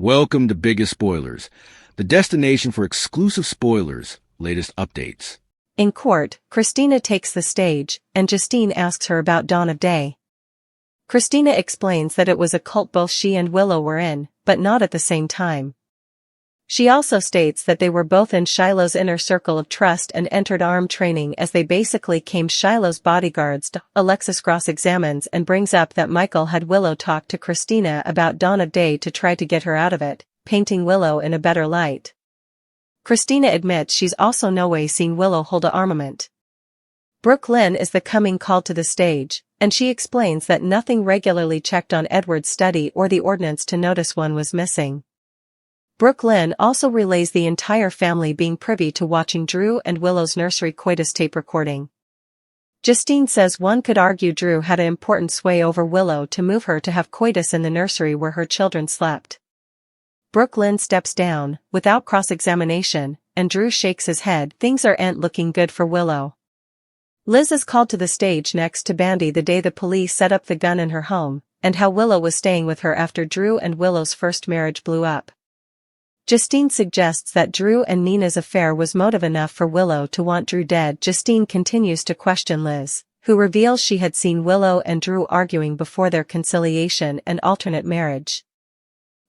Welcome to Biggest Spoilars, the destination for exclusive spoilers, latest updates. In court, Christina takes the stage, and Justine asks her about Dawn of Day. Christina explains that it was a cult both she and Willow were in, but not at the same time. She also states that they were both in Shiloh's inner circle of trust and entered armed training as they basically became Shiloh's bodyguards. Alexis cross-examines and brings up that Michael had Willow talk to Christina about Dawn of Day to try to get her out of it, painting Willow in a better light. Christina admits she's also no way seen Willow hold a armament. Brooke Lynn is the coming called to the stage, and she explains that nothing regularly checked on Edward's study or the ordnance to notice one was missing. Brooke Lynn also relays the entire family being privy to watching Drew and Willow's nursery coitus tape recording. Justine says one could argue Drew had an important sway over Willow to move her to have coitus in the nursery where her children slept. Brooke Lynn steps down, without cross-examination, and Drew shakes his head. Things aren't looking good for Willow. Liz is called to the stage next to Bandy the day the police set up the gun in her home, and how Willow was staying with her after Drew and Willow's first marriage blew up. Justine suggests that Drew and Nina's affair was motive enough for Willow to want Drew dead. Justine continues to question Liz, who reveals she had seen Willow and Drew arguing before their conciliation and alternate marriage.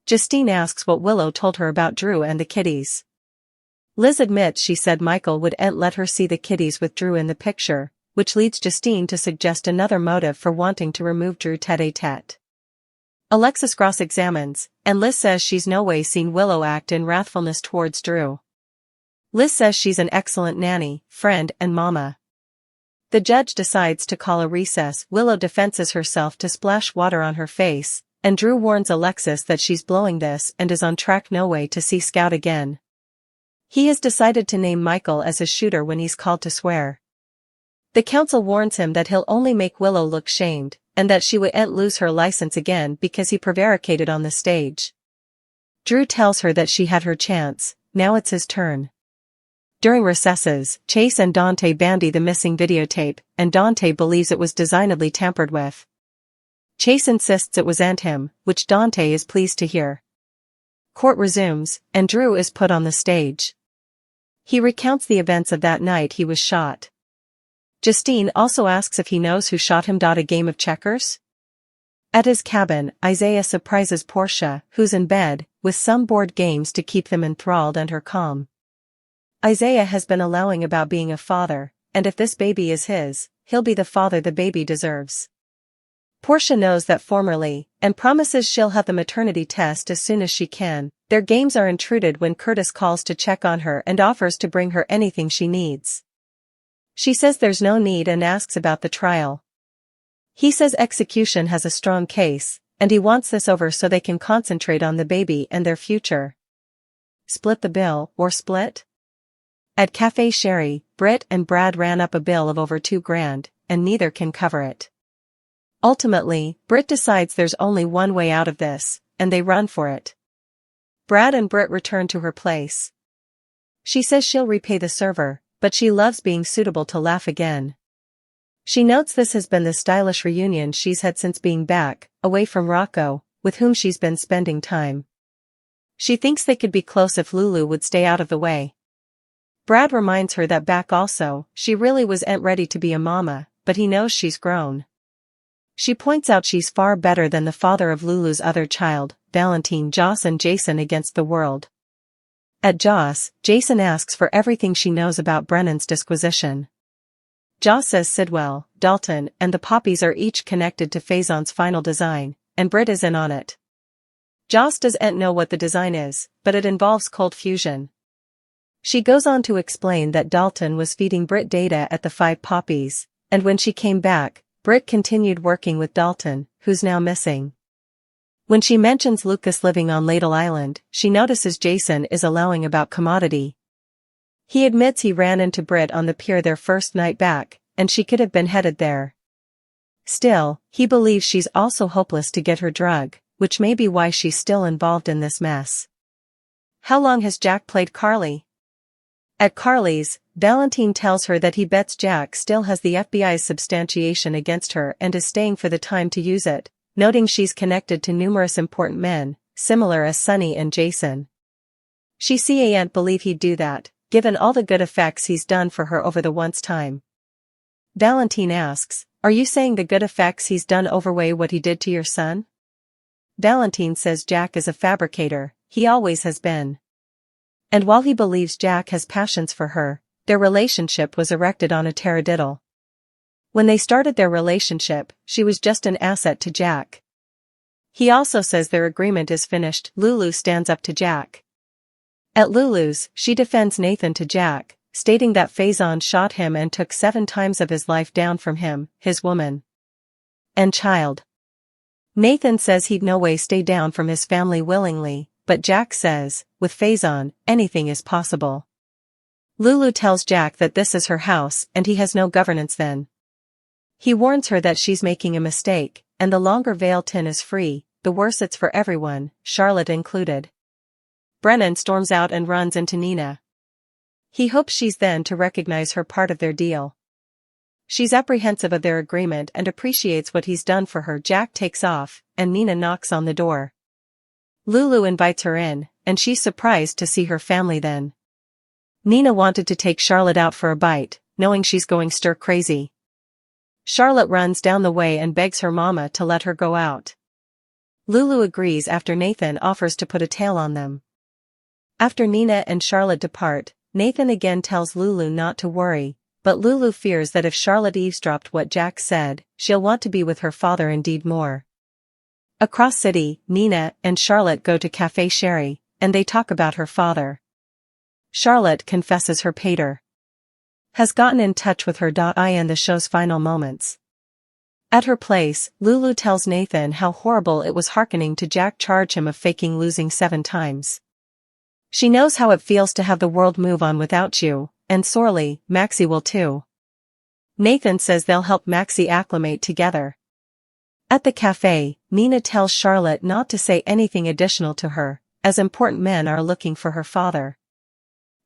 Justine asks what Willow told her about Drew and the kiddies. Liz admits she said Michael wouldn't let her see the kiddies with Drew in the picture, which leads Justine to suggest another motive for wanting to remove Drew tete-a-tete. Alexis cross-examines, and Liz says she's no way seen Willow act in wrathfulness towards Drew. Liz says she's an excellent nanny, friend and mama. The judge decides to call a recess. Willow defenses herself to splash water on her face, and Drew warns Alexis that she's blowing this and is on track no way to see Scout again. He has decided to name Michael as his shooter when he's called to swear. The counsel warns him that he'll only make Willow look shamed, and that she wouldn't lose her license again because he prevaricated on the stage. Drew tells her that she had her chance, now it's his turn. During recesses, Chase and Dante bandy the missing videotape, and Dante believes it was designedly tampered with. Chase insists it wasn't him, which Dante is pleased to hear. Court resumes, and Drew is put on the stage. He recounts the events of that night he was shot. Justine also asks if he knows who shot him. A game of checkers? At his cabin, Isaiah surprises Portia, who's in bed, with some board games to keep them enthralled and her calm. Isaiah has been allowing about being a father, and if this baby is his, he'll be the father the baby deserves. Portia knows that formerly, and promises she'll have the maternity test as soon as she can. Their games are intruded when Curtis calls to check on her and offers to bring her anything she needs. She says there's no need and asks about the trial. He says execution has a strong case, and he wants this over so they can concentrate on the baby and their future. Split the bill, or split? At Cafe Sherry, Britt and Brad ran up a bill of over $2,000, and neither can cover it. Ultimately, Britt decides there's only one way out of this, and they run for it. Brad and Britt return to her place. She says she'll repay the server, but she loves being suitable to laugh again. She notes this has been the stylish reunion she's had since being back, away from Rocco, with whom she's been spending time. She thinks they could be close if Lulu would stay out of the way. Brad reminds her that back also, she really wasn't ready to be a mama, but he knows she's grown. She points out she's far better than the father of Lulu's other child, Valentine. Joss and Jason against the world. At Joss, Jason asks for everything she knows about Brennan's disquisition. Joss says Sidwell, Dalton, and the poppies are each connected to Faison's final design, and Britt is in on it. Joss doesn't know what the design is, but it involves cold fusion. She goes on to explain that Dalton was feeding Britt data at the 5 poppies, and when she came back, Britt continued working with Dalton, who's now missing. When she mentions Lucas living on Ladle Island, she notices Jason is allowing about commodity. He admits he ran into Britt on the pier their first night back, and she could have been headed there. Still, he believes she's also hopeless to get her drug, which may be why she's still involved in this mess. How long has Jack played Carly? At Carly's, Valentine tells her that he bets Jack still has the FBI's substantiation against her and is staying for the time to use it, noting she's connected to numerous important men, similar as Sunny and Jason. She can't believe he'd do that, given all the good effects he's done for her over the once time. Valentine asks, "Are you saying the good effects he's done outweigh what he did to your son?" Valentine says Jack is a fabricator, he always has been. And while he believes Jack has passions for her, their relationship was erected on a taradiddle. When they started their relationship, she was just an asset to Jack. He also says their agreement is finished. Lulu stands up to Jack. At Lulu's, she defends Nathan to Jack, stating that Faison shot him and took 7 times of his life down from him, his woman and child. Nathan says he'd no way stay down from his family willingly, but Jack says, with Faison, anything is possible. Lulu tells Jack that this is her house and he has no governance then. He warns her that she's making a mistake, and the longer Valentine is free, the worse it's for everyone, Charlotte included. Brennan storms out and runs into Nina. He hopes she's then to recognize her part of their deal. She's apprehensive of their agreement and appreciates what he's done for her. Jack takes off, and Nina knocks on the door. Lulu invites her in, and she's surprised to see her family then. Nina wanted to take Charlotte out for a bite, knowing she's going stir-crazy. Charlotte runs down the way and begs her mama to let her go out. Lulu agrees after Nathan offers to put a tail on them. After Nina and Charlotte depart, Nathan again tells Lulu not to worry, but Lulu fears that if Charlotte eavesdropped what Jack said, she'll want to be with her father indeed more. Across city, Nina and Charlotte go to Café Sherry, and they talk about her father. Charlotte confesses her pater has gotten in touch with her. In the show's final moments. At her place, Lulu tells Nathan how horrible it was hearkening to Jack charge him of faking losing 7 times. She knows how it feels to have the world move on without you, and sorely, Maxie will too. Nathan says they'll help Maxie acclimate together. At the cafe, Nina tells Charlotte not to say anything additional to her, as important men are looking for her father.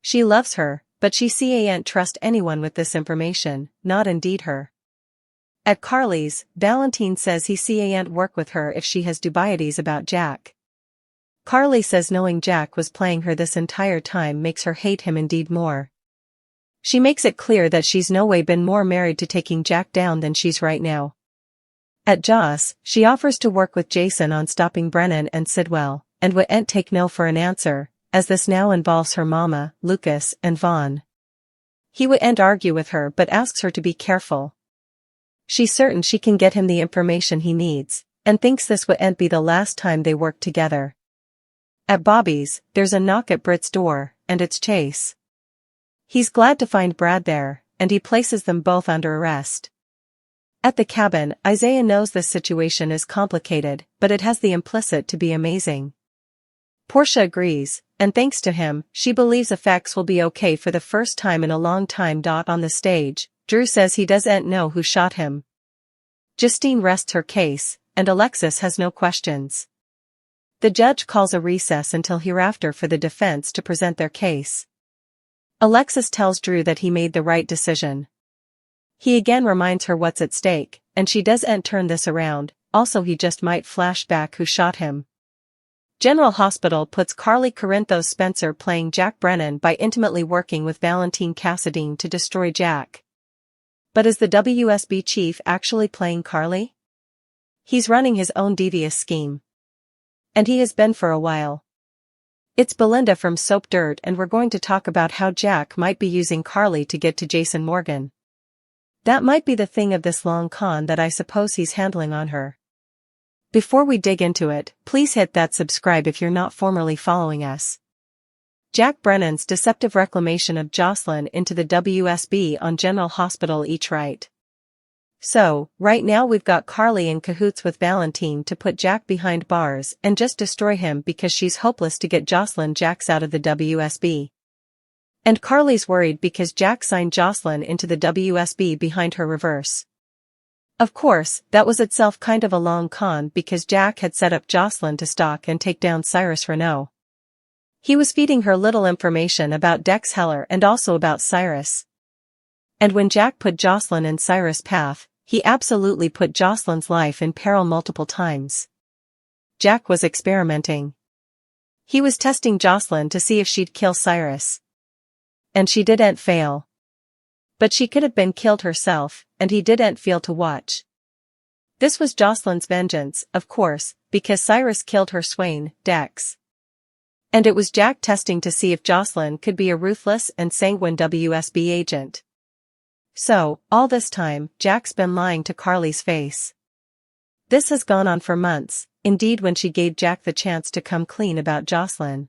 She loves her, but she can't trust anyone with this information, not indeed her. At Carly's, Valentine says he can't work with her if she has dubieties about Jack. Carly says knowing Jack was playing her this entire time makes her hate him indeed more. She makes it clear that she's no way been more married to taking Jack down than she's right now. At Joss, she offers to work with Jason on stopping Brennan and Sidwell, and wouldn't take no for an answer, as this now involves her mama, Lucas, and Vaughn. He wouldn't argue with her but asks her to be careful. She's certain she can get him the information he needs, and thinks this wouldn't be the last time they work together. At Bobby's, there's a knock at Britt's door, and it's Chase. He's glad to find Brad there, and he places them both under arrest. At the cabin, Isaiah knows this situation is complicated, but it has the implicit to be amazing. Portia agrees, and thanks to him, she believes effects will be okay for the first time in a long time. On the stage, Drew says he doesn't know who shot him. Justine rests her case, and Alexis has no questions. The judge calls a recess until hereafter for the defense to present their case. Alexis tells Drew that he made the right decision. He again reminds her what's at stake, and she doesn't turn this around, also he just might flash back who shot him. General Hospital puts Carly Corinthos Spencer playing Jack Brennan by intimately working with Valentine Cassadine to destroy Jack. But is the WSB chief actually playing Carly? He's running his own devious scheme. And he has been for a while. It's Belinda from Soap Dirt, and we're going to talk about how Jack might be using Carly to get to Jason Morgan. That might be the thing of this long con that I suppose he's handling on her. Before we dig into it, please hit that subscribe if you're not formerly following us. Jack Brennan's deceptive reclamation of Jocelyn into the WSB on General Hospital each right. So, right now we've got Carly in cahoots with Valentine to put Jack behind bars and just destroy him because she's hopeless to get Jocelyn Jacks out of the WSB. And Carly's worried because Jack signed Jocelyn into the WSB behind her reverse. Of course, that was itself kind of a long con because Jack had set up Jocelyn to stalk and take down Cyrus Renault. He was feeding her little information about Dex Heller and also about Cyrus. And when Jack put Jocelyn in Cyrus' path, he absolutely put Jocelyn's life in peril multiple times. Jack was experimenting, He was testing Jocelyn to see if she'd kill Cyrus. And she didn't fail. But she could have been killed herself, and he didn't feel to watch. This was Jocelyn's vengeance, of course, because Cyrus killed her swain, Dex. And it was Jack testing to see if Jocelyn could be a ruthless and sanguine WSB agent. So, all this time, Jack's been lying to Carly's face. This has gone on for months, indeed when she gave Jack the chance to come clean about Jocelyn.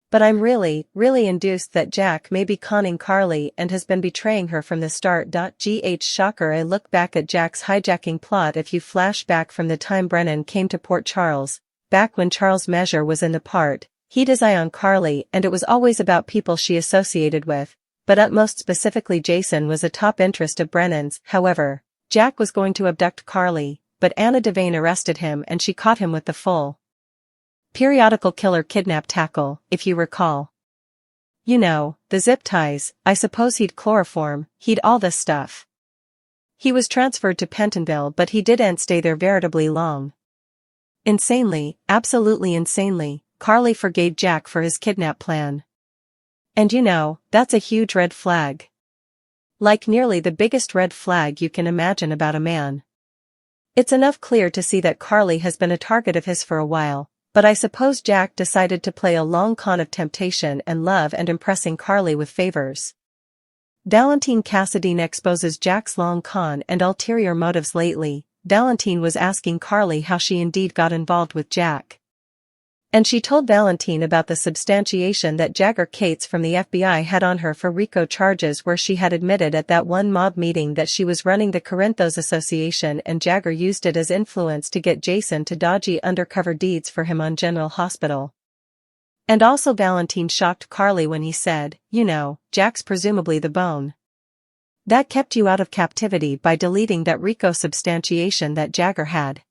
But I'm really induced that Jack may be conning Carly and has been betraying her from the start. Shocker. I look back at Jack's hijacking plot. If you flash back from the time Brennan came to Port Charles, back when Charles Measure was in the part, he'd his eye on Carly and it was always about people she associated with, but at most specifically Jason was a top interest of Brennan's. However, Jack was going to abduct Carly, but Anna Devane arrested him and she caught him with the full periodical killer kidnap tackle, if you recall. You know, the zip ties, I suppose he'd chloroform, he'd all this stuff. He was transferred to Pentonville but he didn't stay there veritably long. Insanely, absolutely insanely, Carly forgave Jack for his kidnap plan. And you know, that's a huge red flag. Like nearly the biggest red flag you can imagine about a man. It's enough clear to see that Carly has been a target of his for a while. But I suppose Jack decided to play a long con of temptation and love and impressing Carly with favors. Valentine Cassadine exposes Jack's long con and ulterior motives. Lately, Valentine was asking Carly how she indeed got involved with Jack. And she told Valentine about the substantiation that Jagger Cates from the FBI had on her for RICO charges, where she had admitted at that one mob meeting that she was running the Corinthos Association and Jagger used it as influence to get Jason to dodgy undercover deeds for him on General Hospital. And also Valentine shocked Carly when he said, you know, Jack's presumably the bone that kept you out of captivity by deleting that RICO substantiation that Jagger had.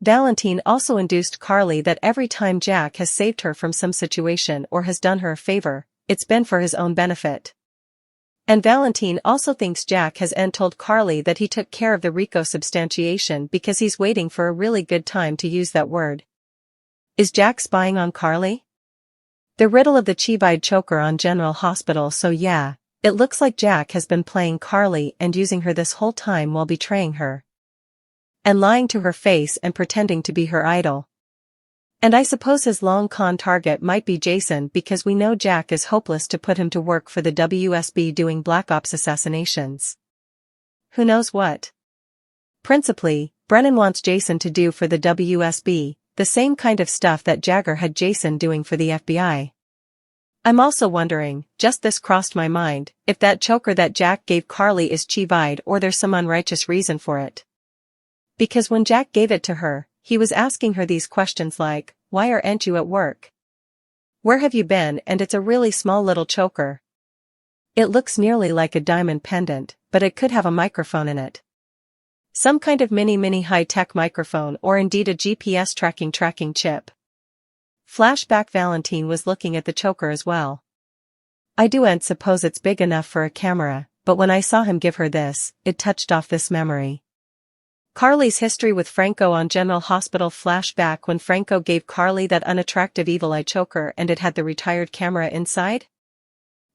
Valentine also induced Carly that every time Jack has saved her from some situation or has done her a favor, it's been for his own benefit. And Valentine also thinks Jack has told Carly that he took care of the RICO substantiation because he's waiting for a really good time to use that word. Is Jack spying on Carly? The riddle of the Chivide choker on General Hospital. So yeah, it looks like Jack has been playing Carly and using her this whole time while betraying her. And lying to her face and pretending to be her idol. And I suppose his long con target might be Jason because we know Jack is hopeless to put him to work for the WSB doing Black Ops assassinations. Who knows what? Principally, Brennan wants Jason to do for the WSB, the same kind of stuff that Jagger had Jason doing for the FBI. I'm also wondering, just this crossed my mind, if that choker that Jack gave Carly is Chivide or there's some unrighteous reason for it. Because when Jack gave it to her, he was asking her these questions like, why aren't you at work? Where have you been? And it's a really small little choker. It looks nearly like a diamond pendant, but it could have a microphone in it. Some kind of mini high-tech microphone or indeed a GPS tracking chip. Flashback. Valentine was looking at the choker as well. I don't suppose it's big enough for a camera, but when I saw him give her this, it touched off this memory. Carly's history with Franco on General Hospital. Flashback when Franco gave Carly that unattractive evil eye choker and it had the retired camera inside?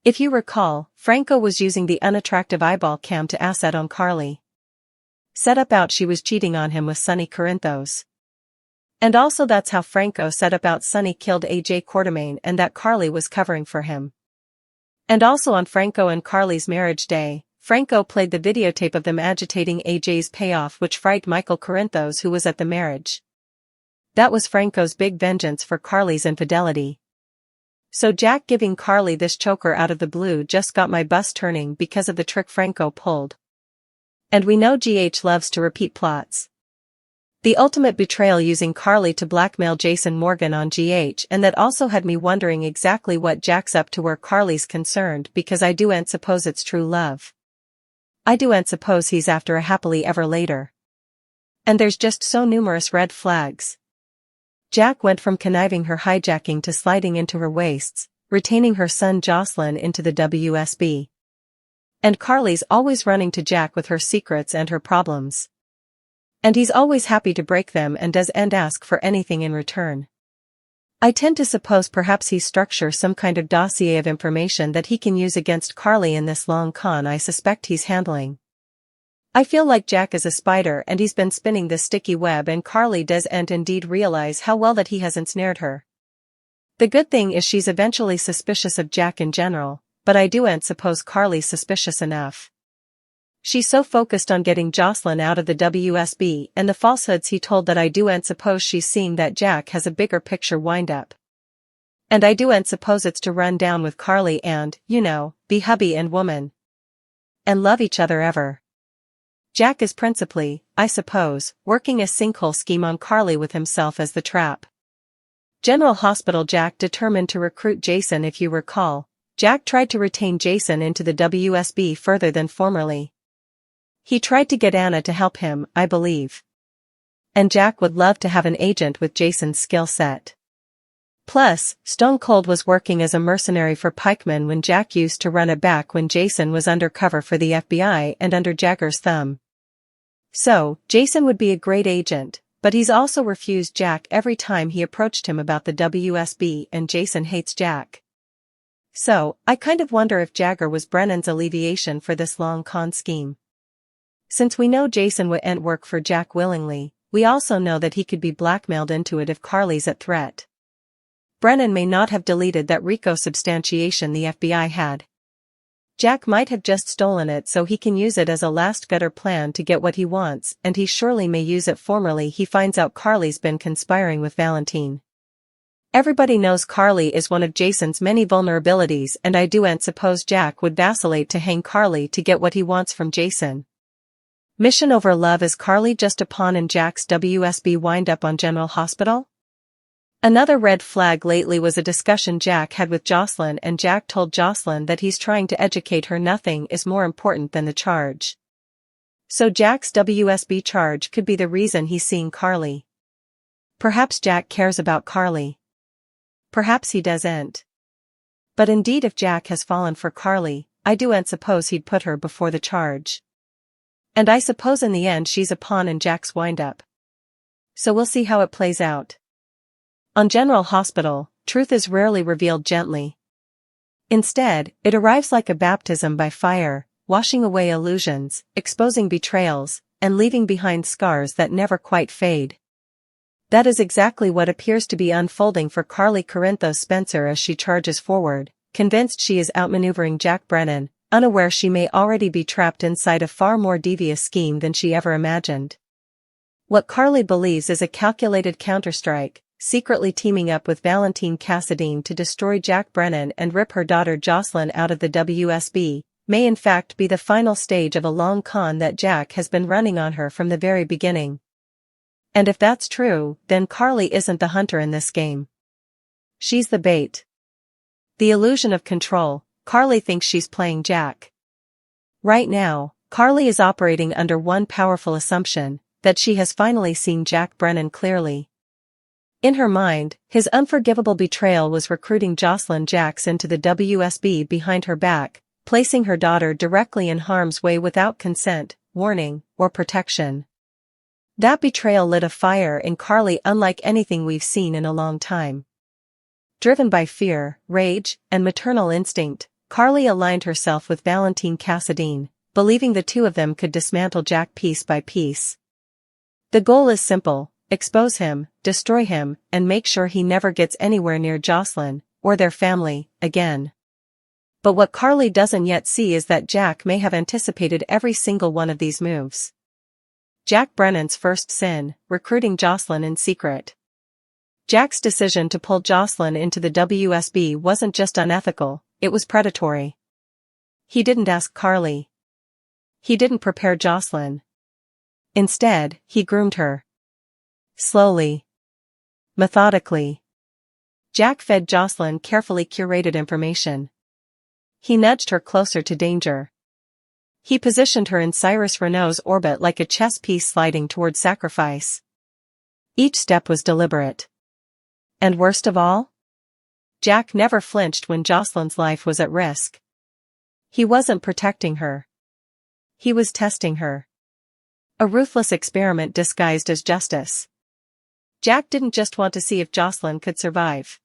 If you recall, Franco was using the unattractive eyeball cam to asset on Carly. Set up out she was cheating on him with Sonny Corinthos. And also that's how Franco set up out Sonny killed AJ Quartermain and that Carly was covering for him. And also on Franco and Carly's marriage day, Franco played the videotape of them agitating AJ's payoff, which frightened Michael Corinthos, who was at the marriage. That was Franco's big vengeance for Carly's infidelity. So Jack giving Carly this choker out of the blue just got my bus turning because of the trick Franco pulled. And we know GH loves to repeat plots. The ultimate betrayal using Carly to blackmail Jason Morgan on GH, and that also had me wondering exactly what Jack's up to where Carly's concerned, because I don't suppose it's true love. I don't suppose he's after a happily ever later. And there's just so numerous red flags. Jack went from conniving her hijacking to sliding into her waists, retaining her son Jocelyn into the WSB. And Carly's always running to Jack with her secrets and her problems. And he's always happy to break them and doesn't ask for anything in return. I tend to suppose perhaps he structures some kind of dossier of information that he can use against Carly in this long con I suspect he's handling. I feel like Jack is a spider and he's been spinning this sticky web and Carly doesn't indeed realize how well that he has ensnared her. The good thing is she's eventually suspicious of Jack in general, but I don't suppose Carly's suspicious enough. She's so focused on getting Jocelyn out of the WSB and the falsehoods he told that I don't suppose she's seeing that Jack has a bigger picture wind-up. And I don't suppose it's to run down with Carly and, be hubby and woman. And love each other ever. Jack is principally, I suppose, working a sinkhole scheme on Carly with himself as the trap. General Hospital. Jack determined to recruit Jason. If you recall, Jack tried to retain Jason into the WSB further than formerly. He tried to get Anna to help him, I believe. And Jack would love to have an agent with Jason's skill set. Plus, Stone Cold was working as a mercenary for Pikeman when Jack used to run it back when Jason was undercover for the FBI and under Jagger's thumb. So, Jason would be a great agent, but he's also refused Jack every time he approached him about the WSB and Jason hates Jack. So, I kind of wonder if Jagger was Brennan's alleviation for this long con scheme. Since we know Jason wouldn't work for Jack willingly, we also know that he could be blackmailed into it if Carly's at threat. Brennan may not have deleted that RICO substantiation the FBI had. Jack might have just stolen it so he can use it as a last gutter plan to get what he wants, and he surely may use it formally. He finds out Carly's been conspiring with Valentine. Everybody knows Carly is one of Jason's many vulnerabilities, and I don't suppose Jack would vacillate to hang Carly to get what he wants from Jason. Mission over love. Is Carly just a pawn in Jack's WSB wind-up on General Hospital? Another red flag lately was a discussion Jack had with Jocelyn, and Jack told Jocelyn that he's trying to educate her. Nothing is more important than the charge. So Jack's WSB charge could be the reason he's seeing Carly. Perhaps Jack cares about Carly. Perhaps he doesn't. But indeed, if Jack has fallen for Carly, I don't suppose he'd put her before the charge. And I suppose in the end she's a pawn in Jack's wind-up. So we'll see how it plays out. On General Hospital, truth is rarely revealed gently. Instead, it arrives like a baptism by fire, washing away illusions, exposing betrayals, and leaving behind scars that never quite fade. That is exactly what appears to be unfolding for Carly Corinthos Spencer as she charges forward, convinced she is outmaneuvering Jack Brennan, unaware she may already be trapped inside a far more devious scheme than she ever imagined. What Carly believes is a calculated counterstrike, secretly teaming up with Valentine Cassadine to destroy Jack Brennan and rip her daughter Jocelyn out of the WSB, may in fact be the final stage of a long con that Jack has been running on her from the very beginning. And if that's true, then Carly isn't the hunter in this game. She's the bait. The illusion of control. Carly thinks she's playing Jack. Right now, Carly is operating under one powerful assumption, that she has finally seen Jack Brennan clearly. In her mind, his unforgivable betrayal was recruiting Jocelyn Jacks into the WSB behind her back, placing her daughter directly in harm's way without consent, warning, or protection. That betrayal lit a fire in Carly unlike anything we've seen in a long time. Driven by fear, rage, and maternal instinct, Carly aligned herself with Valentine Cassadine, believing the two of them could dismantle Jack piece by piece. The goal is simple: expose him, destroy him, and make sure he never gets anywhere near Jocelyn, or their family, again. But what Carly doesn't yet see is that Jack may have anticipated every single one of these moves. Jack Brennan's first sin, recruiting Jocelyn in secret. Jack's decision to pull Jocelyn into the WSB wasn't just unethical, it was predatory. He didn't ask Carly. He didn't prepare Jocelyn. Instead, he groomed her. Slowly. Methodically. Jack fed Jocelyn carefully curated information. He nudged her closer to danger. He positioned her in Cyrus Renault's orbit like a chess piece sliding toward sacrifice. Each step was deliberate. And worst of all? Jack never flinched when Jocelyn's life was at risk. He wasn't protecting her. He was testing her. A ruthless experiment disguised as justice. Jack didn't just want to see if Jocelyn could survive.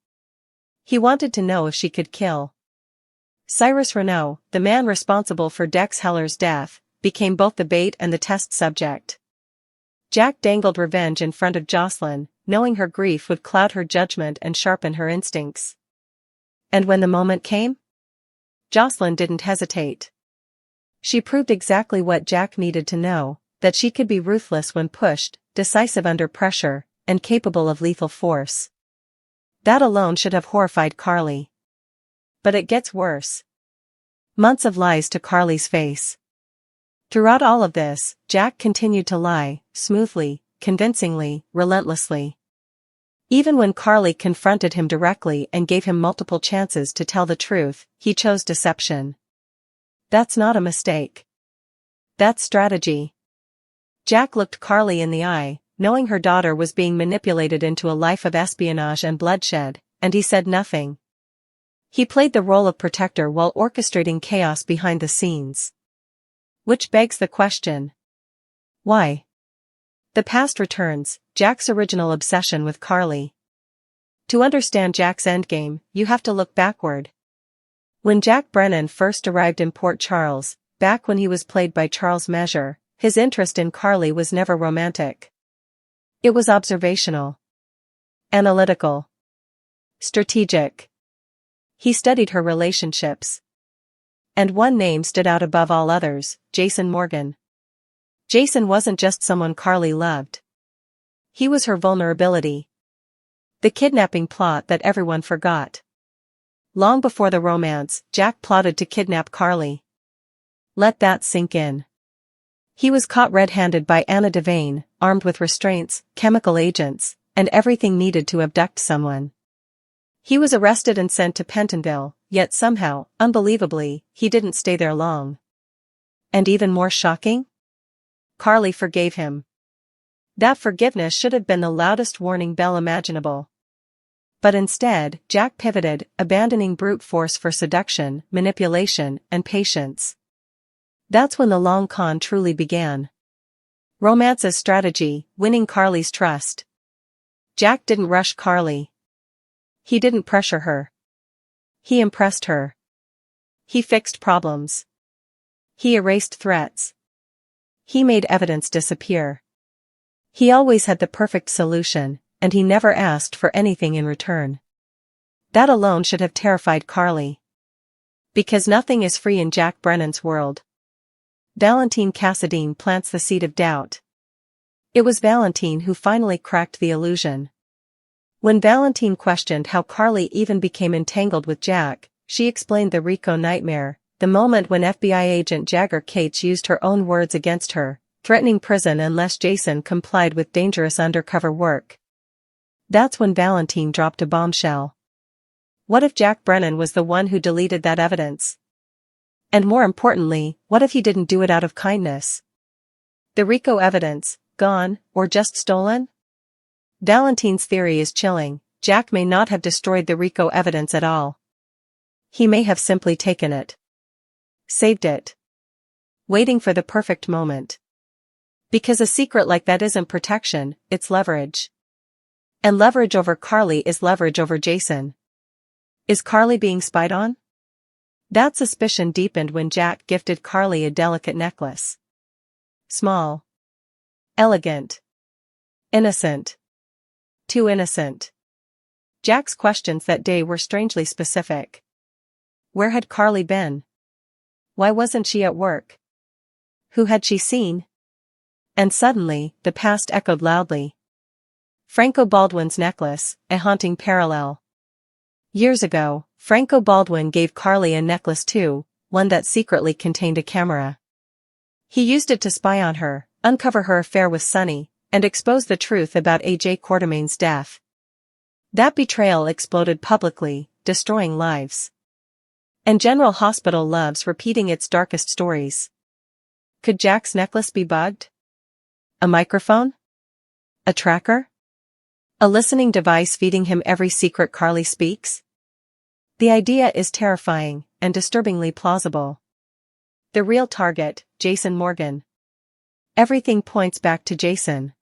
He wanted to know if she could kill. Cyrus Renaud, the man responsible for Dex Heller's death, became both the bait and the test subject. Jack dangled revenge in front of Jocelyn, knowing her grief would cloud her judgment and sharpen her instincts. And when the moment came, Jocelyn didn't hesitate. She proved exactly what Jack needed to know, that she could be ruthless when pushed, decisive under pressure, and capable of lethal force. That alone should have horrified Carly. But it gets worse. Months of lies to Carly's face. Throughout all of this, Jack continued to lie, smoothly, convincingly, relentlessly. Even when Carly confronted him directly and gave him multiple chances to tell the truth, he chose deception. That's not a mistake. That's strategy. Jack looked Carly in the eye, knowing her daughter was being manipulated into a life of espionage and bloodshed, and he said nothing. He played the role of protector while orchestrating chaos behind the scenes. Which begs the question. Why? The past returns, Jack's original obsession with Carly. To understand Jack's endgame, you have to look backward. When Jack Brennan first arrived in Port Charles, back when he was played by Charles Measure, his interest in Carly was never romantic. It was observational. Analytical. Strategic. He studied her relationships. And one name stood out above all others, Jason Morgan. Jason wasn't just someone Carly loved. He was her vulnerability. The kidnapping plot that everyone forgot. Long before the romance, Jack plotted to kidnap Carly. Let that sink in. He was caught red-handed by Anna Devane, armed with restraints, chemical agents, and everything needed to abduct someone. He was arrested and sent to Pentonville, yet somehow, unbelievably, he didn't stay there long. And even more shocking? Carly forgave him. That forgiveness should have been the loudest warning bell imaginable. But instead, Jack pivoted, abandoning brute force for seduction, manipulation, and patience. That's when the long con truly began. Romance as strategy, winning Carly's trust. Jack didn't rush Carly. He didn't pressure her. He impressed her. He fixed problems. He erased threats. He made evidence disappear. He always had the perfect solution, and he never asked for anything in return. That alone should have terrified Carly. Because nothing is free in Jack Brennan's world. Valentine Cassadine plants the seed of doubt. It was Valentine who finally cracked the illusion. When Valentine questioned how Carly even became entangled with Jack, she explained the Rico nightmare, the moment when FBI agent Jagger Cates used her own words against her, threatening prison unless Jason complied with dangerous undercover work. That's when Valentine dropped a bombshell. What if Jack Brennan was the one who deleted that evidence? And more importantly, what if he didn't do it out of kindness? The Rico evidence, gone, or just stolen? Valentine's theory is chilling. Jack may not have destroyed the Rico evidence at all. He may have simply taken it. Saved it. Waiting for the perfect moment. Because a secret like that isn't protection, it's leverage. And leverage over Carly is leverage over Jason. Is Carly being spied on? That suspicion deepened when Jack gifted Carly a delicate necklace. Small. Elegant. Innocent. Too innocent. Jack's questions that day were strangely specific. Where had Carly been? Why wasn't she at work? Who had she seen? And suddenly, the past echoed loudly. Franco Baldwin's necklace, a haunting parallel. Years ago, Franco Baldwin gave Carly a necklace too, one that secretly contained a camera. He used it to spy on her, uncover her affair with Sonny, and expose the truth about A.J. Quartermain's death. That betrayal exploded publicly, destroying lives. And General Hospital loves repeating its darkest stories. Could Jack's necklace be bugged? A microphone? A tracker? A listening device feeding him every secret Carly speaks? The idea is terrifying, and disturbingly plausible. The real target, Jason Morgan. Everything points back to Jason.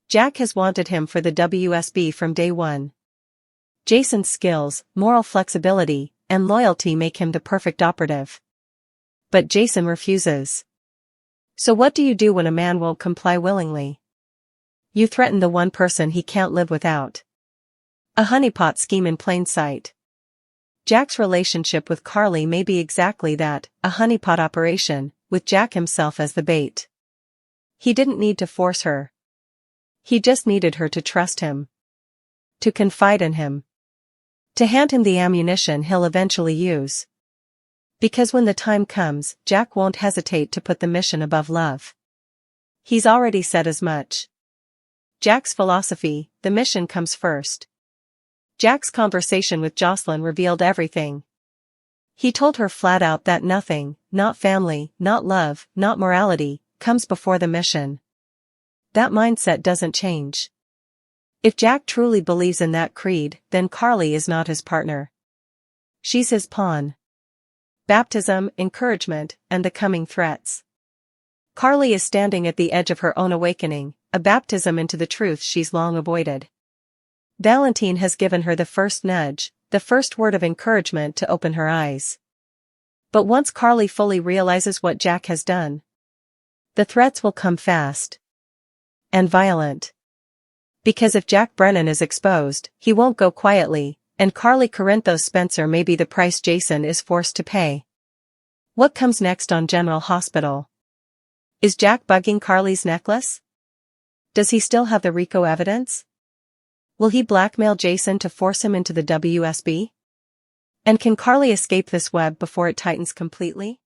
Jack has wanted him for the WSB from day one. Jason's skills, moral flexibility, and loyalty make him the perfect operative. But Jason refuses. So what do you do when a man won't comply willingly? You threaten the one person he can't live without. A honeypot scheme in plain sight. Jack's relationship with Carly may be exactly that, a honeypot operation, with Jack himself as the bait. He didn't need to force her. He just needed her to trust him. To confide in him. To hand him the ammunition he'll eventually use. Because when the time comes, Jack won't hesitate to put the mission above love. He's already said as much. Jack's philosophy, the mission comes first. Jack's conversation with Jocelyn revealed everything. He told her flat out that nothing, not family, not love, not morality, comes before the mission. That mindset doesn't change. If Jack truly believes in that creed, then Carly is not his partner. She's his pawn. Baptism, encouragement, and the coming threats. Carly is standing at the edge of her own awakening, a baptism into the truth she's long avoided. Valentine has given her the first nudge, the first word of encouragement to open her eyes. But once Carly fully realizes what Jack has done, the threats will come fast. And violent. Because if Jack Brennan is exposed, he won't go quietly, and Carly Corinthos Spencer may be the price Jason is forced to pay. What comes next on General Hospital? Is Jack bugging Carly's necklace? Does he still have the RICO evidence? Will he blackmail Jason to force him into the WSB? And can Carly escape this web before it tightens completely?